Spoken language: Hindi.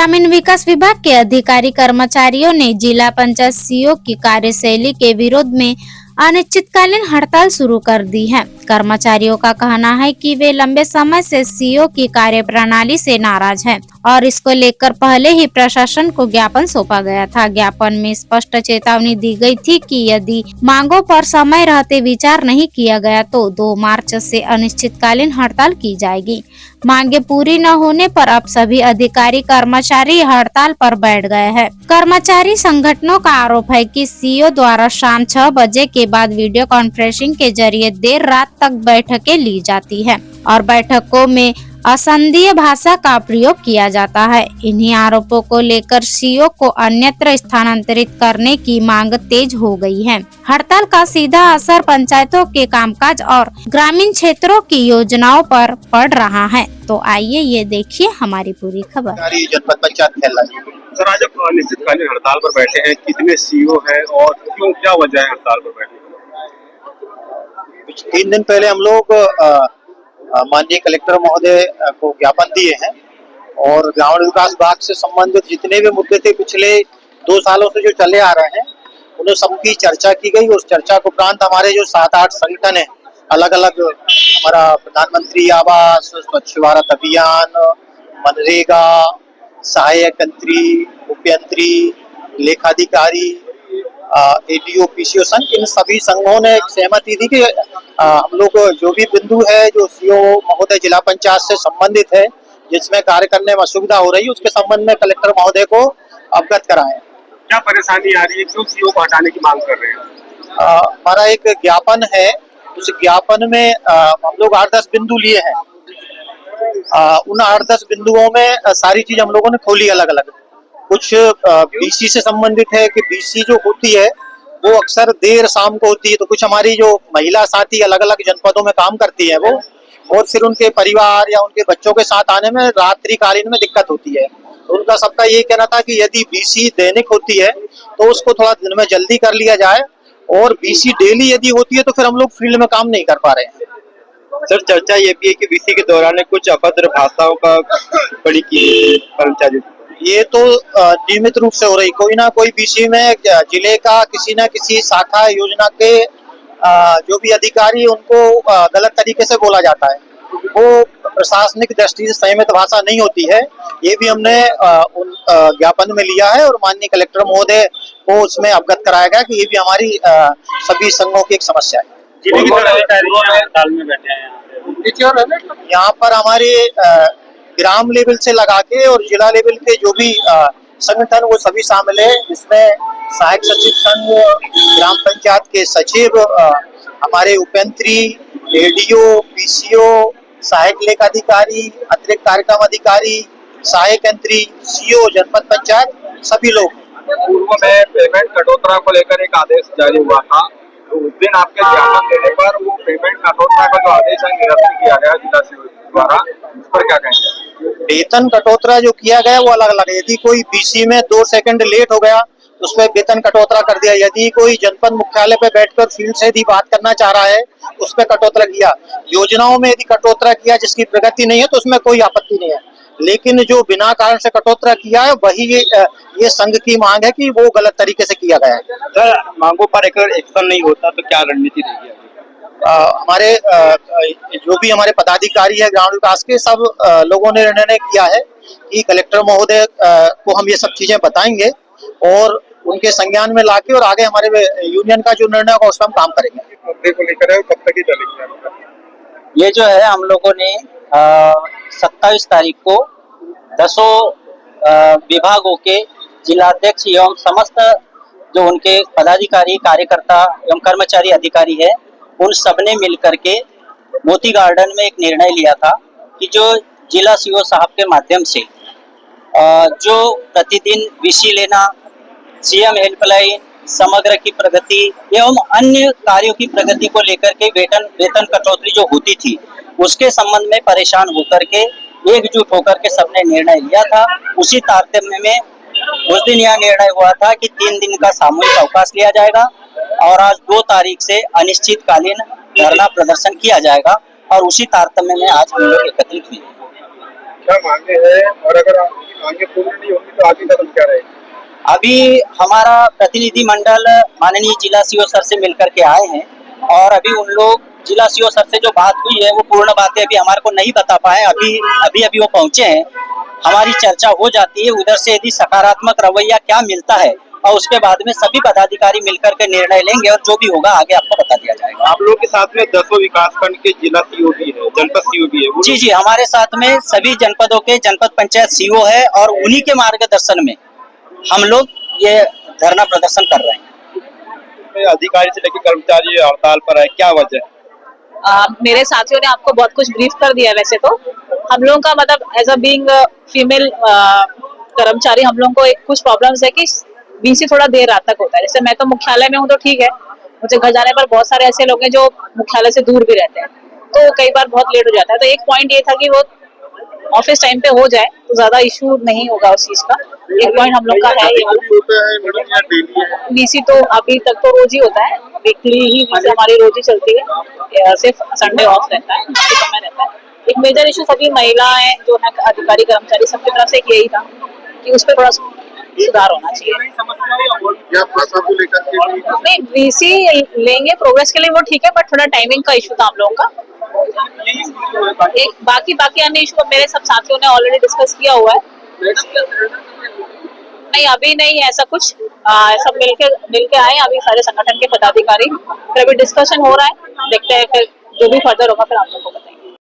ग्रामीण विकास विभाग के अधिकारी कर्मचारियों ने जिला पंचायत सीईओ की कार्यशैली के विरोध में अनिश्चितकालीन हड़ताल शुरू कर दी है। कर्मचारियों का कहना है कि वे लंबे समय से सीईओ की कार्यप्रणाली से नाराज हैं और इसको लेकर पहले ही प्रशासन को ज्ञापन सौंपा गया था। ज्ञापन में स्पष्ट चेतावनी दी गई थी कि यदि मांगों पर समय रहते विचार नहीं किया गया तो 2 मार्च से अनिश्चितकालीन हड़ताल की जाएगी। मांगे पूरी न होने पर अब सभी अधिकारी कर्मचारी हड़ताल पर बैठ गए हैं। कर्मचारी संगठनों का आरोप है कि सीईओ द्वारा शाम 6 बजे के बाद वीडियो कॉन्फ्रेंसिंग के जरिए देर रात तक बैठकें ली जाती है और बैठकों में असंदीय भाषा का प्रयोग किया जाता है। इन्हीं आरोपों को लेकर सीईओ को अन्यत्र स्थानांतरित करने की मांग तेज हो गई है। हड़ताल का सीधा असर पंचायतों के कामकाज और ग्रामीण क्षेत्रों की योजनाओं पर पड़ रहा है। तो आइए ये देखिए हमारी पूरी खबर। जनपद पंचायत सर, आज आप अनिश्चितकालीन हड़ताल पर बैठे हैं, कितने सीईओ हैं और क्यों, क्या वजह है हड़ताल पर बैठे? कुछ 3 दिन पहले हम लोग माननीय कलेक्टर महोदय को ज्ञापन दिए हैं और ग्रामीण विकास विभाग से संबंधित जितने भी मुद्दे थे पिछले 2 सालों से जो चले आ रहे हैं उन्हें सबकी चर्चा की गई। उस चर्चा के उपरांत हमारे जो 7-8 संगठन है, अलग अलग हमारा प्रधानमंत्री आवास, स्वच्छ भारत अभियान, मनरेगा, सहायक यंत्री, उपयंत्री, लेखाधिकारी, एडीओ, पीसीओ संघ, इन सभी संघों ने एक सहमति दी कि हम लोग जो भी बिंदु है जो सीईओ महोदय जिला पंचायत से संबंधित है, जिसमें कार्य करने में असुविधा हो रही है, उसके संबंध में कलेक्टर महोदय को अवगत कराएं। क्या परेशानी आ रही है, क्यों सीईओ को हटाने की मांग कर रहे हैं? हमारा एक ज्ञापन है, उस ज्ञापन में हम लोग 8-10 बिंदु लिए हैं। उन 8-10 बिंदुओं में सारी चीज हम लोगों ने खोली अलग अलग। कुछ बीसी से संबंधित है कि बीसी जो होती है वो अक्सर देर शाम को होती है, तो कुछ हमारी जो महिला साथी अलग अलग जनपदों में काम करती है वो, और फिर उनके परिवार या उनके बच्चों के साथ आने में रात्रिकालीन में दिक्कत होती है। तो उनका सबका यही कहना था कि यदि बीसी दैनिक होती है तो उसको थोड़ा दिन में जल्दी कर लिया जाए, और बीसी डेली यदि होती है तो फिर हम लोग फील्ड में काम नहीं कर पा रहे हैं। सर, चर्चा ये भी है कि बीसी के दौरान कुछ अभद्र भाषाओं का बड़ी की कर्मचारी, ये तो नियमित रूप से हो रही। कोई ना कोई बीसी में जिले का किसी न किसी शाखा योजना के जो भी अधिकारी उनको गलत तरीके से बोला जाता है, वो प्रशासनिक दृष्टि से संयमित भाषा नहीं होती है। ये भी हमने उन ज्ञापन में लिया है और माननीय कलेक्टर महोदय को उसमें अवगत कराया गया कि ये भी हमारी सभी संघों की एक समस्या है। यहाँ पर हमारे ग्राम लेवल से लगा के और जिला लेवल के जो भी संगठन वो सभी शामिल है, जिसमें सहायक सचिव संघ, ग्राम पंचायत के सचिव, हमारे उपयंत्री, एडीओ, पीसीओ, सहायक लेखाधिकारी, अतिरिक्त कार्यक्रम अधिकारी, सहायक यंत्री, सीईओ, जनपद पंचायत, सभी लोग। पूर्व में पेमेंट कटौती को लेकर एक आदेश जारी हुआ था, तो उस दिन आपके ज्ञापन देने पर वो पेमेंट कटौती का जो आदेश है निरस्त किया गया जिला द्वारा, उस पर क्या कहेंगे? वेतन कटौती जो किया गया वो अलग अलग है। यदि कोई बीसी में 2 सेकंड लेट हो गया तो उस पर वेतन कटौती कर दिया। यदि कोई जनपद मुख्यालय पे बैठकर फील्ड से यदि बात करना चाह रहा है उस पर कटौती किया। योजनाओं में यदि कटौती किया जिसकी प्रगति नहीं है तो उसमें कोई आपत्ति नहीं है, लेकिन जो बिना कारण से कटौती किया है वही ये संघ की मांग है कि वो गलत तरीके से किया गया है। सर, मांगों पर अगर एक्शन नहीं होता तो क्या रणनीति रहेगी? हमारे जो भी हमारे पदाधिकारी है ग्रामीण विकास के, सब लोगों ने निर्णय किया है कि कलेक्टर महोदय को हम ये सब चीजें बताएंगे और उनके संज्ञान में लाके और आगे हमारे यूनियन का जो निर्णय होगा उस पर हम काम करेंगे। मुद्दे को लेकर कब तक ही चलेगी? ये जो है हम लोगों ने 27 तारीख को 10 विभागों के जिलाध्यक्ष एवं समस्त जो उनके पदाधिकारी, कार्यकर्ता एवं कर्मचारी अधिकारी है, उन सब ने मिलकर के मोती गार्डन में एक निर्णय लिया था कि जो जिला सीईओ साहब के माध्यम से जो प्रतिदिन बीसी लेना, सीएम हेल्पलाइन, समग्र की प्रगति एवं अन्य कार्यों की प्रगति को लेकर के वेतन कटौती जो होती थी उसके संबंध में परेशान होकर के एकजुट होकर के सबने निर्णय लिया था। उसी तारतम्य में उस दिन यह निर्णय हुआ था कि 3 दिन का सामूहिक अवकाश लिया जाएगा और आज 2 तारीख से अनिश्चितकालीन धरना प्रदर्शन किया जाएगा और उसी तारतम्य में आज हम लोग एकत्रित हुए। क्या मांगे हैं, और अगर आपकी मांगे पूरी नहीं होंगी तो आगे कदम क्या रहेगा? अभी हमारा प्रतिनिधि मंडल माननीय जिला सीओ सर से मिलकर के आए हैं और अभी उन लोग जिला सीओ सर से जो बात हुई है वो पूर्ण बातें अभी हमारे को नहीं बता पाए। अभी वो पहुंचे हैं, हमारी चर्चा हो जाती है उधर से, यदि सकारात्मक रवैया क्या मिलता है और उसके बाद में सभी पदाधिकारी मिलकर के निर्णय लेंगे और जो भी होगा आगे आपको बता दिया जाएगा। आप लोग के साथ में 10 विकासखंड के जिला सीओ भी है, जनपद सीओ भी है, वो जी, हमारे साथ में सभी जनपदों के जनपद पंचायत सीओ है और उन्हीं के मार्गदर्शन में हम लोग ये धरना प्रदर्शन कर रहे हैं। अधिकारी से लेकर कर्मचारी हड़ताल पर है, क्या वजह है? मेरे साथियों ने आपको बहुत कुछ ब्रीफ कर दिया। वैसे तो हम लोगों का मतलब एज अ बीइंग फीमेल कर्मचारी हम लोगों को कुछ प्रॉब्लम्स है कि बीसी थोड़ा देर रात तक होता है। जैसे मैं तो मुख्यालय में हूँ तो ठीक है, मुझे घर जाने पर बहुत सारे ऐसे लोग हैं जो मुख्यालय से दूर भी रहते हैं, तो कई बार बहुत लेट हो जाता है। तो एक पॉइंट ये था कि वो ऑफिस टाइम पे हो जाए तो ज्यादा इशू नहीं होगा उस चीज का। एक पॉइंट हम लोग का है ये। बीसी तो अभी तक तो रोज ही होता है, वीकली ही बीसी हमारी रोज ही चलती है, सिर्फ संडे ऑफ रहता है, बाकी समय रहता है। एक मेजर इशू सभी महिलाएं जो है अधिकारी कर्मचारी सबकी तरफ से यही था कि उस पर थोड़ा सुधार होना चाहिए। नहीं, बीसी लेंगे प्रोग्रेस के लिए वो ठीक है, बट थोड़ा टाइमिंग का इशू था हम लोगों का। एक बाकी अन्य इशू मेरे सब साथियों ने ऑलरेडी डिस्कस किया हुआ है। नहीं, अभी नहीं है ऐसा कुछ, सब मिलके आए अभी सारे संगठन के पदाधिकारी, फिर अभी डिस्कशन हो रहा है, देखते हैं फिर जो भी फर्दर होगा फिर आप लोगों को